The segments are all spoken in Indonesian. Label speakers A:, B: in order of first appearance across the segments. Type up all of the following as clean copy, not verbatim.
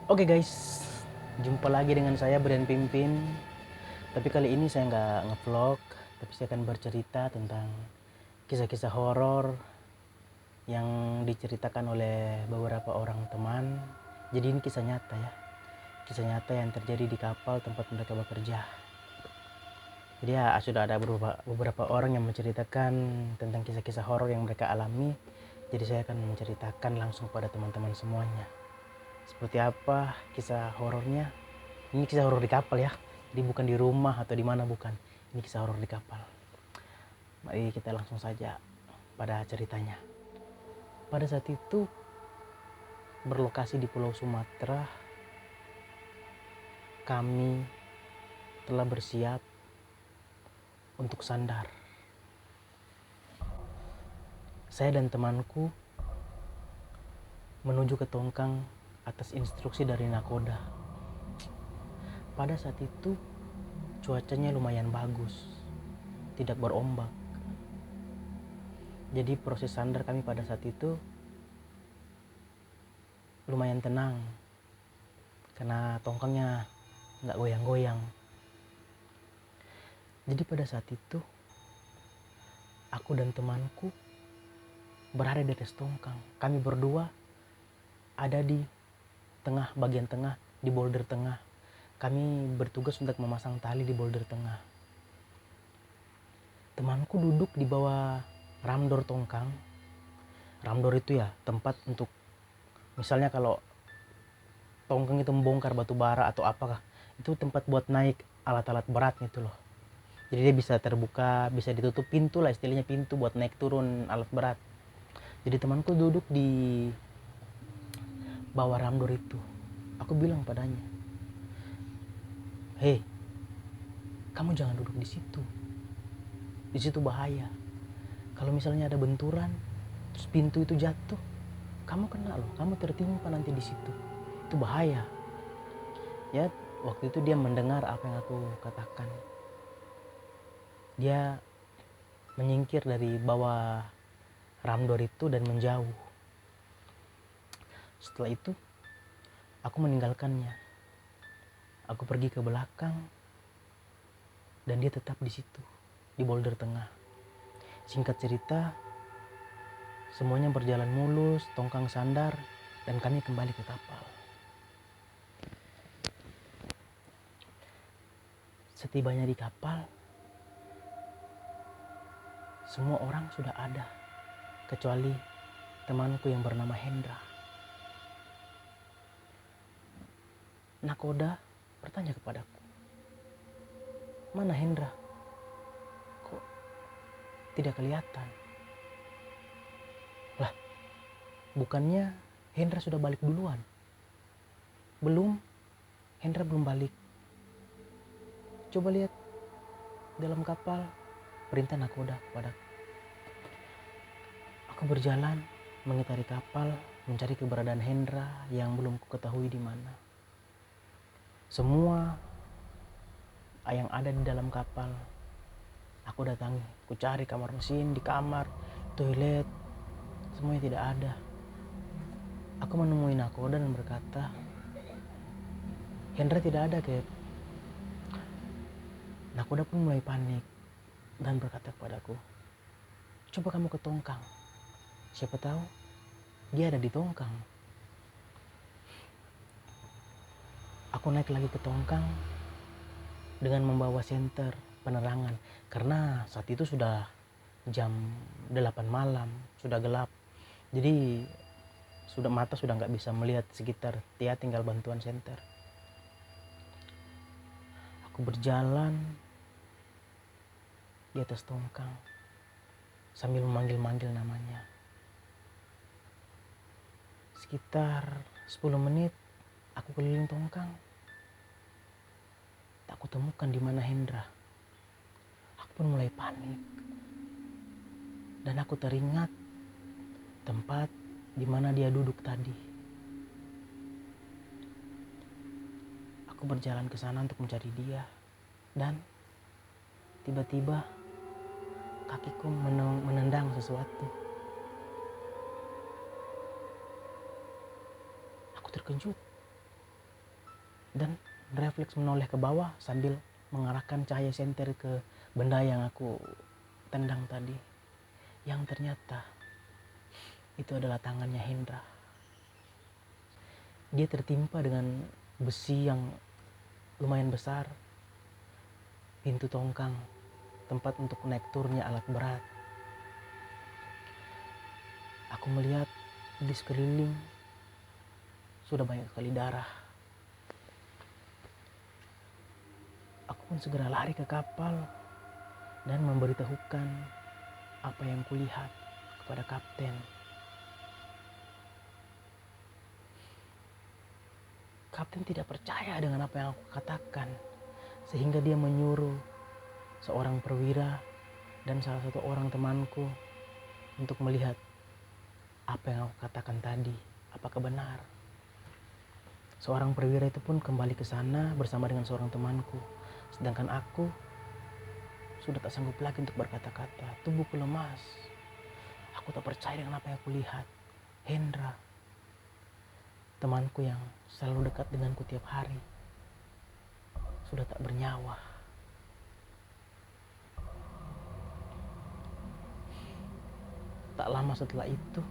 A: Oke guys, jumpa lagi dengan saya Brian Pimpin. Tapi kali ini saya nggak ngevlog, tapi saya akan bercerita tentang kisah-kisah horor yang diceritakan oleh beberapa orang teman. Jadi ini kisah nyata ya, kisah nyata yang terjadi di kapal tempat mereka bekerja. Jadi ya sudah ada beberapa orang yang menceritakan tentang kisah-kisah horor yang mereka alami. Jadi saya akan menceritakan langsung pada teman-teman semuanya. Seperti apa kisah horornya? Ini kisah horor di kapal ya. Jadi bukan di rumah atau di mana, bukan. Ini kisah horor di kapal. Mari kita langsung saja pada ceritanya. Pada saat itu berlokasi di Pulau Sumatera, kami telah bersiap untuk sandar. Saya dan temanku menuju ke Tongkang atas instruksi dari nakoda. Pada saat itu cuacanya lumayan bagus, tidak berombak. Jadi proses sandar kami pada saat itu lumayan tenang karena tongkangnya nggak goyang-goyang. Jadi pada saat itu aku dan temanku berada di atas tongkang. Kami berdua ada di tengah, bagian tengah, di boulder tengah. Kami bertugas untuk memasang tali di boulder tengah. Temanku duduk di bawah ramdor tongkang. Ramdor itu ya tempat untuk, misalnya kalau tongkang itu membongkar batu bara atau apakah, itu tempat buat naik alat-alat berat gitu loh. Jadi dia bisa terbuka, bisa ditutup, pintu lah istilahnya, pintu buat naik turun alat berat. Jadi temanku duduk di bawah ramdor itu. Aku bilang padanya, "Hei, kamu jangan duduk di situ. Di situ bahaya. Kalau misalnya ada benturan, terus pintu itu jatuh, kamu kena loh, kamu tertimpa nanti di situ. Itu bahaya." Ya, waktu itu dia mendengar apa yang aku katakan. Dia menyingkir dari bawah ramdor itu dan menjauh. Setelah itu aku meninggalkannya. Aku pergi ke belakang dan dia tetap di situ, di boulder tengah. Singkat cerita, semuanya berjalan mulus, tongkang sandar, dan kami kembali ke kapal. Setibanya di kapal, semua orang sudah ada, kecuali temanku yang bernama Hendra. Nakoda bertanya kepadaku, "Mana Hendra? Kok tidak kelihatan?" Lah, bukannya Hendra sudah balik duluan? Belum, Hendra belum balik. Coba lihat dalam kapal, perintah nakoda kepadaku. Aku berjalan mengitari kapal, mencari keberadaan Hendra yang belum kuketahui di mana. Semua yang ada di dalam kapal aku datangi. Ku cari kamar mesin, di kamar, toilet, semuanya tidak ada. Aku menemui nakoda dan berkata, "Hendra tidak ada, Ket." Nakoda pun mulai panik dan berkata kepadaku, "Coba kamu ke tongkang. Siapa tahu dia ada di tongkang." Aku naik lagi ke tongkang dengan membawa senter penerangan karena saat itu sudah jam 8 malam, sudah gelap. Jadi mata sudah nggak bisa melihat sekitar, dia tinggal bantuan senter. Aku berjalan di atas tongkang sambil memanggil-manggil namanya. Sekitar 10 menit aku keliling tongkang. Tak kutemukan di mana Hendra. Aku pun mulai panik. Dan aku teringat tempat di mana dia duduk tadi. Aku berjalan ke sana untuk mencari dia. Dan tiba-tiba kakiku menendang sesuatu. Aku terkejut. dan refleks menoleh ke bawah sambil mengarahkan cahaya senter ke benda yang aku tendang tadi, yang ternyata itu adalah tangannya Hendra. Dia tertimpa dengan besi yang lumayan besar, pintu tongkang, tempat untuk naik turunnya alat berat. Aku melihat di sekeliling sudah banyak sekali darah. Aku pun segera lari ke kapal dan memberitahukan apa yang kulihat kepada kapten. Kapten tidak percaya dengan apa yang aku katakan, sehingga dia menyuruh seorang perwira dan salah satu orang temanku untuk melihat apa yang aku katakan tadi, apakah benar. Seorang perwira itu pun kembali ke sana bersama dengan seorang temanku, sedangkan aku sudah tak sanggup lagi untuk berkata-kata. Tubuhku lemas. Aku tak percaya dengan apa yang aku lihat. Hendra, temanku yang selalu dekat denganku tiap hari, sudah tak bernyawa. Tak lama setelah itu,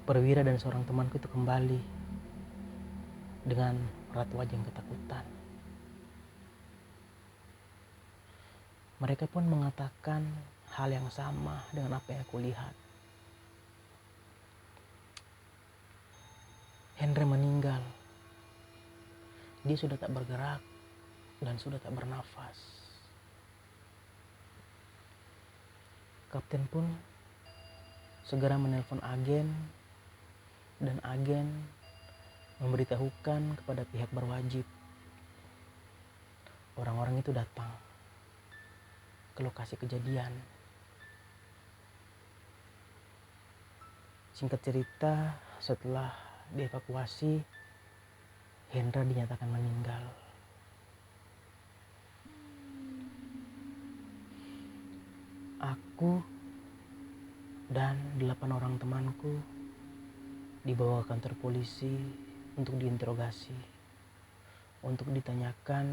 A: perwira dan seorang temanku itu kembali dengan raut wajah yang ketakutan. Mereka pun mengatakan hal yang sama dengan apa yang aku lihat. Hendra meninggal. Dia sudah tak bergerak dan sudah tak bernafas. Kapten pun segera menelpon agen dan agen memberitahukan kepada pihak berwajib. Orang-orang itu datang ke lokasi kejadian. Singkat cerita, setelah dievakuasi, Hendra dinyatakan meninggal. Aku dan 8 orang temanku dibawa ke kantor polisi untuk diinterogasi, untuk ditanyakan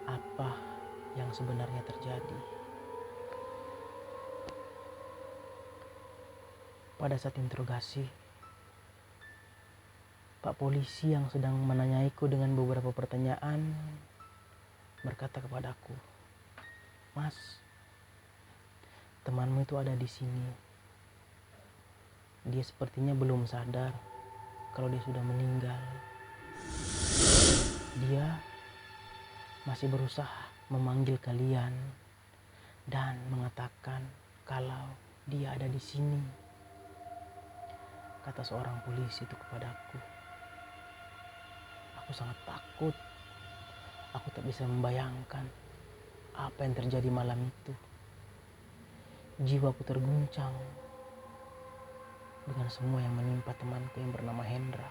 A: apa yang sebenarnya terjadi. Pada saat interogasi, Pak polisi yang sedang menanyaiku dengan beberapa pertanyaan berkata kepadaku, "Mas, temanmu itu ada di sini. Dia sepertinya belum sadar kalau dia sudah meninggal. Dia masih berusaha memanggil kalian dan mengatakan kalau dia ada di sini," kata seorang polisi itu kepadaku. Aku sangat takut. Aku tak bisa membayangkan apa yang terjadi malam itu. Jiwaku terguncang dengan semua yang menimpa temanku yang bernama Hendra.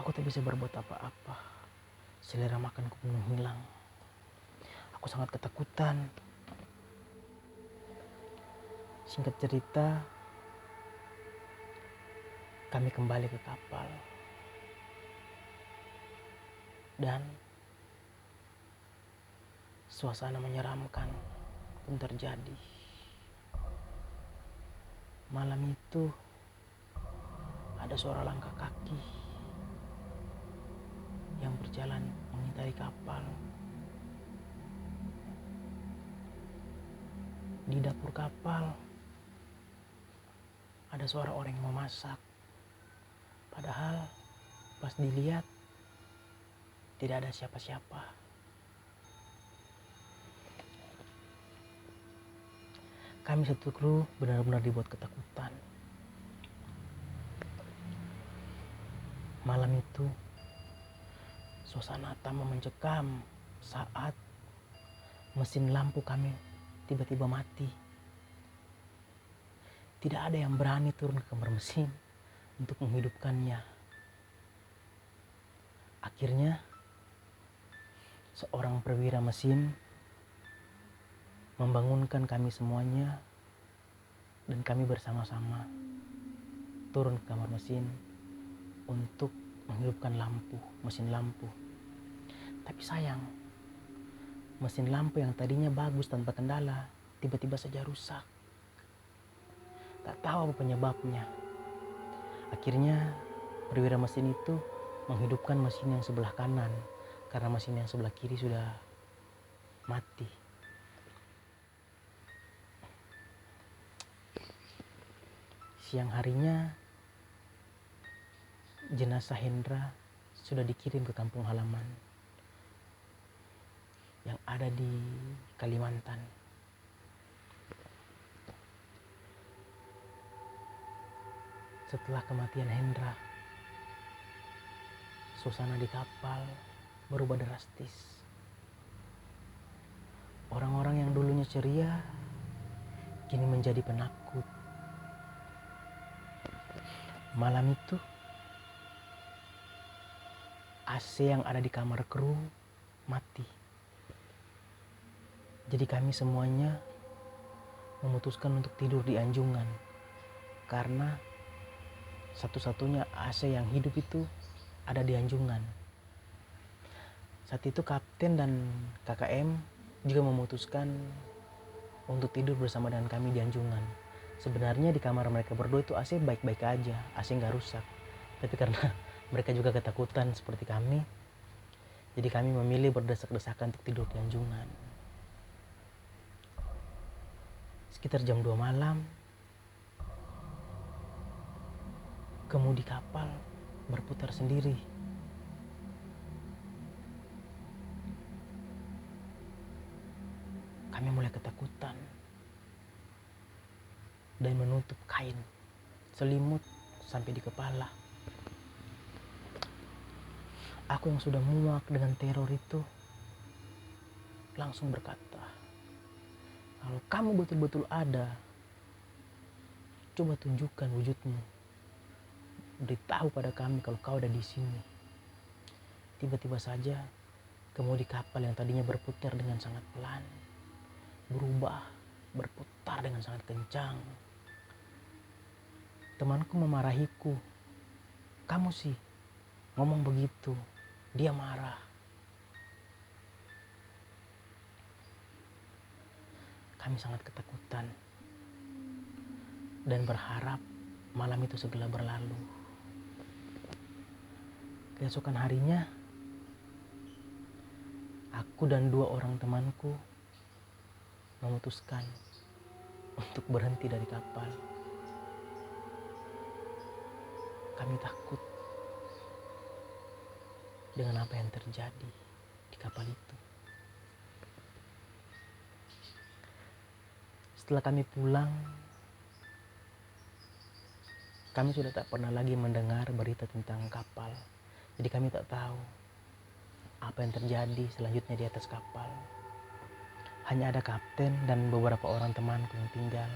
A: Aku tak bisa berbuat apa-apa. Selera makanku penuh hilang. Aku sangat ketakutan. Singkat cerita, kami kembali ke kapal. Dan suasana menyeramkan pun terjadi. Malam itu ada suara langkah kaki yang berjalan mengitari kapal. Di dapur kapal ada suara orang yang memasak. Padahal pas dilihat tidak ada siapa-siapa. Kami satu kru benar-benar dibuat ketakutan. Malam itu suasana tambah mencekam saat mesin lampu kami tiba-tiba mati. Tidak ada yang berani turun ke kamar mesin untuk menghidupkannya. Akhirnya seorang perwira mesin membangunkan kami semuanya dan kami bersama-sama turun ke kamar mesin untuk menghidupkan mesin lampu. Tapi sayang, mesin lampu yang tadinya bagus tanpa kendala, tiba-tiba saja rusak. Tak tahu apa penyebabnya. Akhirnya perwira mesin itu menghidupkan mesin yang sebelah kanan, karena mesin yang sebelah kiri sudah mati. Siang harinya, jenazah Hendra sudah dikirim ke kampung halaman yang ada di Kalimantan. Setelah kematian Hendra, suasana di kapal berubah drastis. Orang-orang yang dulunya ceria kini menjadi penakut. Malam itu, AC yang ada di kamar kru mati. Jadi kami semuanya memutuskan untuk tidur di anjungan, karena satu-satunya AC yang hidup itu ada di anjungan. Saat itu kapten dan KKM juga memutuskan untuk tidur bersama dengan kami di anjungan. Sebenarnya di kamar mereka berdua itu AC baik-baik aja, AC nggak rusak. Tapi karena mereka juga ketakutan seperti kami, jadi kami memilih berdesak-desakan untuk tidur di anjungan. Sekitar jam 2 malam, kemudi kapal berputar sendiri. Kami mulai ketakutan dan menutup kain selimut sampai di kepala. Aku yang sudah muak dengan teror itu langsung berkata, "Kalau kamu betul-betul ada, coba tunjukkan wujudmu. Beritahu pada kami kalau kau ada di sini." Tiba-tiba saja kemudi kapal yang tadinya berputar dengan sangat pelan berubah berputar dengan sangat kencang. Temanku memarahiku. "Kamu sih ngomong begitu." Dia marah. Kami sangat ketakutan dan berharap malam itu segera berlalu. Keesokan harinya, aku dan 2 orang temanku memutuskan untuk berhenti dari kapal. Kami takut dengan apa yang terjadi di kapal itu. Setelah kami pulang, kami sudah tak pernah lagi mendengar berita tentang kapal. Jadi kami tak tahu apa yang terjadi selanjutnya di atas kapal. Hanya ada kapten dan beberapa orang temanku yang tinggal.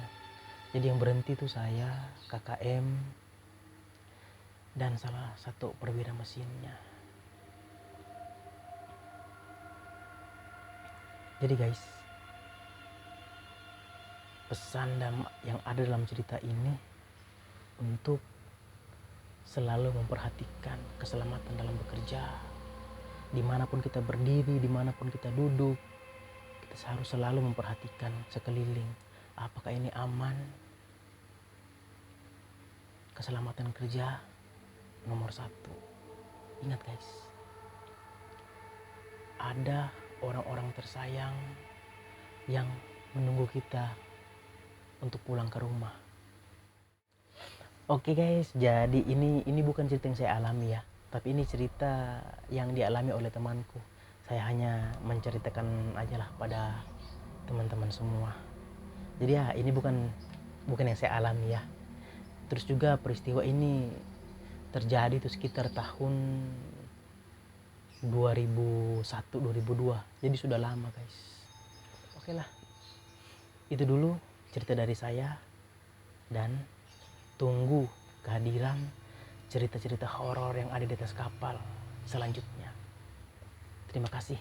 A: Jadi yang berhenti itu saya, KKM, dan salah satu perwira mesinnya. Jadi guys, pesan yang ada dalam cerita ini untuk selalu memperhatikan keselamatan dalam bekerja. Dimanapun kita berdiri, dimanapun kita duduk, kita harus selalu memperhatikan sekeliling. Apakah ini aman? Keselamatan kerja nomor 1. Ingat guys, ada orang-orang tersayang yang menunggu kita untuk pulang ke rumah. Oke guys, jadi ini bukan cerita yang saya alami ya, tapi ini cerita yang dialami oleh temanku. Saya hanya menceritakan aja lah pada teman-teman semua. Jadi ya ini bukan yang saya alami ya. Terus juga peristiwa ini terjadi itu sekitar tahun 2001-2002. Jadi sudah lama guys. Oke lah, itu dulu cerita dari saya, dan tunggu kehadiran cerita-cerita horor yang ada di atas kapal selanjutnya. Terima kasih.